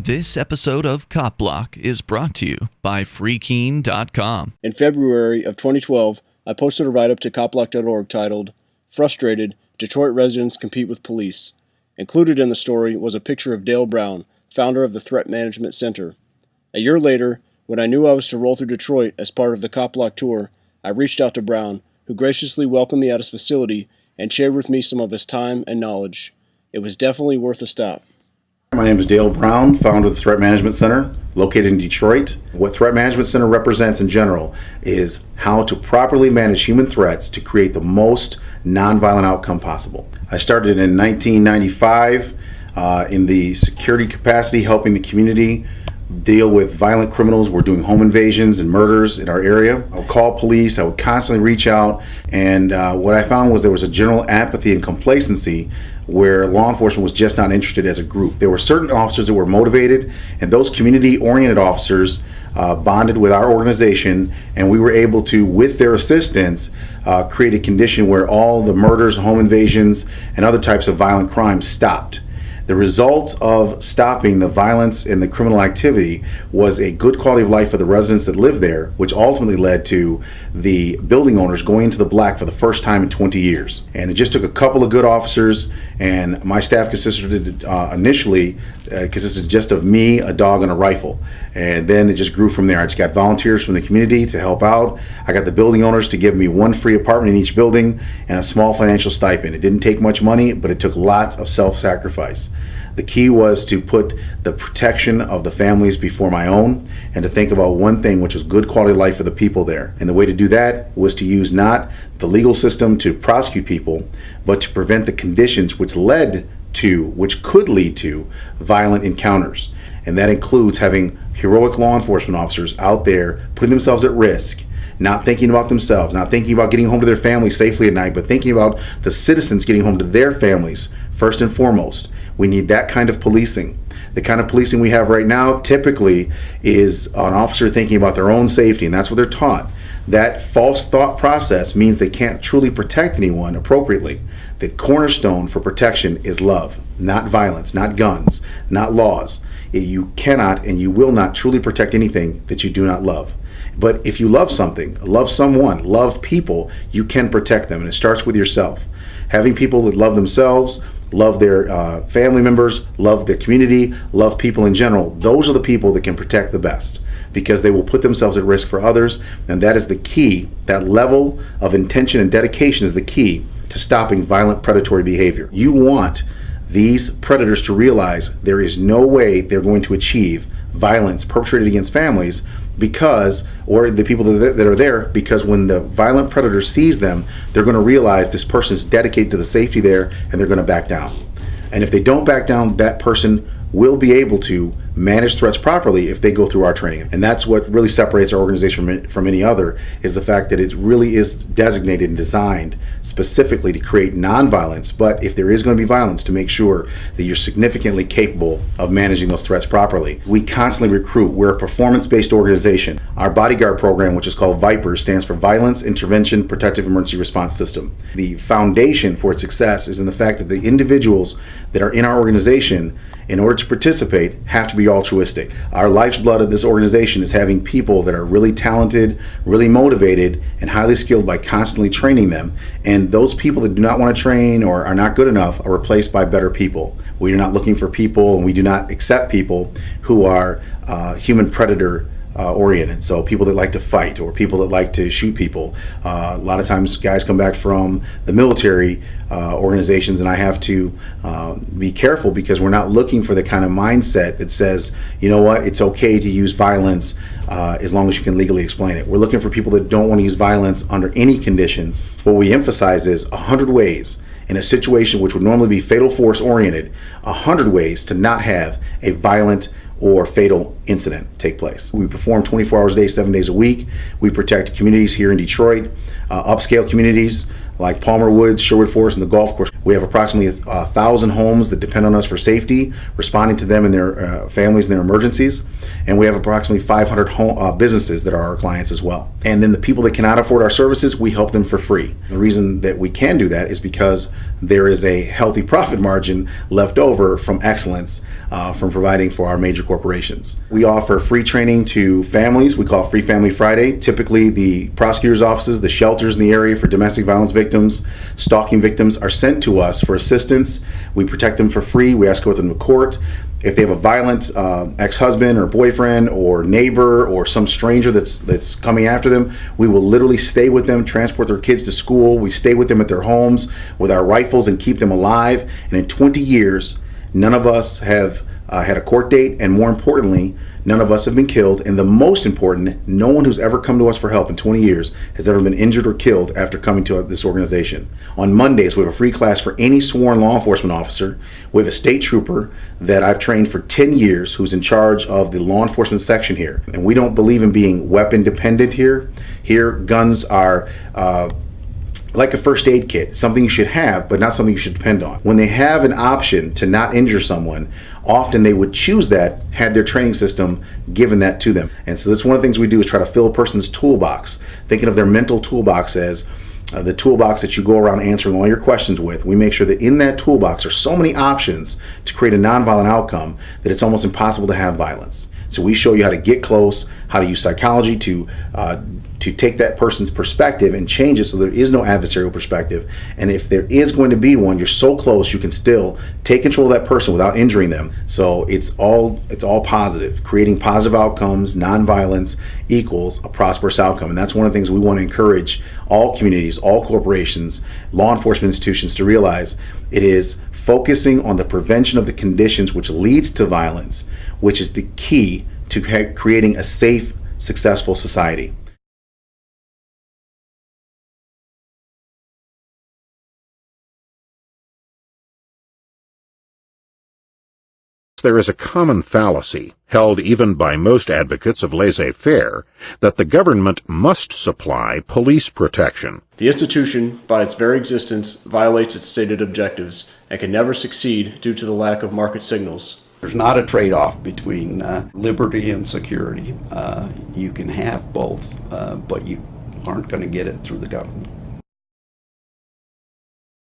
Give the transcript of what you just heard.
This episode of Cop Block is brought to you by freekeen.com. In February of 2012, I posted a write-up to copblock.org titled, "Frustrated, Detroit Residents Compete with Police." Included in the story was a picture of Dale Brown, founder of the Threat Management Center. A year later, when I knew I was to roll through Detroit as part of the Cop Block tour, I reached out to Brown, who graciously welcomed me at his facility and shared with me some of his time and knowledge. It was definitely worth a stop. My name is Dale Brown, founder of the Threat Management Center, located in Detroit. What Threat Management Center represents in general is how to properly manage human threats to create the most nonviolent outcome possible. I started in 1995 in the security capacity, helping the community deal with violent criminals. We're doing home invasions and murders in our area. I would call police, I would constantly reach out, and what I found was there was a general apathy and complacency where law enforcement was just not interested as a group. There were certain officers that were motivated, and those community-oriented officers bonded with our organization, and we were able to, with their assistance, create a condition where all the murders, home invasions, and other types of violent crimes stopped. The result of stopping the violence and the criminal activity was a good quality of life for the residents that lived there, which ultimately led to the building owners going into the black for the first time in 20 years. And it just took a couple of good officers, and my staff initially consisted just of me, a dog, and a rifle. And then it just grew from there. I just got volunteers from the community to help out. I got the building owners to give me one free apartment in each building and a small financial stipend. It didn't take much money, but it took lots of self-sacrifice. The key was to put the protection of the families before my own, and to think about one thing, which was good quality of life for the people there. And the way to do that was to use not the legal system to prosecute people, but to prevent the conditions which could lead to violent encounters. And that includes having heroic law enforcement officers out there putting themselves at risk, not thinking about themselves, not thinking about getting home to their families safely at night, but thinking about the citizens getting home to their families first and foremost. We need that kind of policing. The kind of policing we have right now typically is an officer thinking about their own safety, and that's what they're taught. That false thought process means they can't truly protect anyone appropriately. The cornerstone for protection is love, not violence, not guns, not laws. You cannot and you will not truly protect anything that you do not love. But if you love something, love someone, love people, you can protect them, and it starts with yourself. Having people that love themselves, love their family members, love their community, love people in general, those are the people that can protect the best, because they will put themselves at risk for others, and that is the key. That level of intention and dedication is the key to stopping violent predatory behavior. You want these predators to realize there is no way they're going to achieve violence perpetrated against families or the people that are there, because when the violent predator sees them, they're going to realize this person is dedicated to the safety there, and they're going to back down. And if they don't back down, that person will be able to manage threats properly if they go through our training. And that's what really separates our organization from any other, is the fact that it really is designated and designed specifically to create nonviolence, but if there is going to be violence, to make sure that you're significantly capable of managing those threats properly. We constantly recruit. We're a performance-based organization. Our bodyguard program, which is called VIPER, stands for Violence Intervention Protective Emergency Response System. The foundation for its success is in the fact that the individuals that are in our organization, in order to participate, have to be altruistic. Our life's blood of this organization is having people that are really talented, really motivated, and highly skilled by constantly training them. And those people that do not want to train or are not good enough are replaced by better people. We are not looking for people, and we do not accept people who are human predator oriented. So people that like to fight, or people that like to shoot people. A lot of times guys come back from the military organizations, and I have to be careful, because we're not looking for the kind of mindset that says, you know what, it's okay to use violence as long as you can legally explain it. We're looking for people that don't want to use violence under any conditions. What we emphasize is 100 ways in a situation which would normally be fatal force oriented, 100 ways to not have a violent or fatal incident take place. We perform 24 hours a day, 7 days a week. We protect communities here in Detroit, upscale communities like Palmer Woods, Sherwood Forest, and the golf course. We have approximately 1,000 homes that depend on us for safety, responding to them and their families and their emergencies. And we have approximately 500 businesses that are our clients as well. And then the people that cannot afford our services, we help them for free. The reason that we can do that is because there is a healthy profit margin left over from excellence from providing for our major corporations. We offer free training to families. We call it Free Family Friday. Typically, the prosecutor's offices, the shelters in the area for domestic violence victims, stalking victims are sent to us for assistance. We protect them for free. We escort them to court. If they have a violent ex-husband or boyfriend or neighbor or some stranger that's coming after them, we will literally stay with them, transport their kids to school. We stay with them at their homes with our rifles and keep them alive. And in 20 years, none of us have had a court date, and more importantly, none of us have been killed. And the most important, no one who's ever come to us for help in 20 years has ever been injured or killed after coming to this organization. On Mondays, we have a free class for any sworn law enforcement officer. We have a state trooper that I've trained for 10 years who's in charge of the law enforcement section here. And we don't believe in being weapon dependent here. Here, guns are like a first aid kit, something you should have, but not something you should depend on. When they have an option to not injure someone, often they would choose that had their training system given that to them. And so that's one of the things we do, is try to fill a person's toolbox, thinking of their mental toolbox as the toolbox that you go around answering all your questions with. We make sure that in that toolbox are so many options to create a nonviolent outcome that it's almost impossible to have violence. So we show you how to get close, how to use psychology to take that person's perspective and change it so there is no adversarial perspective. And if there is going to be one, you're so close you can still take control of that person without injuring them. So it's all positive. Creating positive outcomes, nonviolence equals a prosperous outcome. And that's one of the things we want to encourage all communities, all corporations, law enforcement institutions to realize. It is focusing on the prevention of the conditions which leads to violence, which is the key to creating a safe, successful society. There is a common fallacy, held even by most advocates of laissez-faire, that the government must supply police protection. The institution, by its very existence, violates its stated objectives and can never succeed due to the lack of market signals. There's not a trade-off between liberty and security. You can have both, but you aren't going to get it through the government.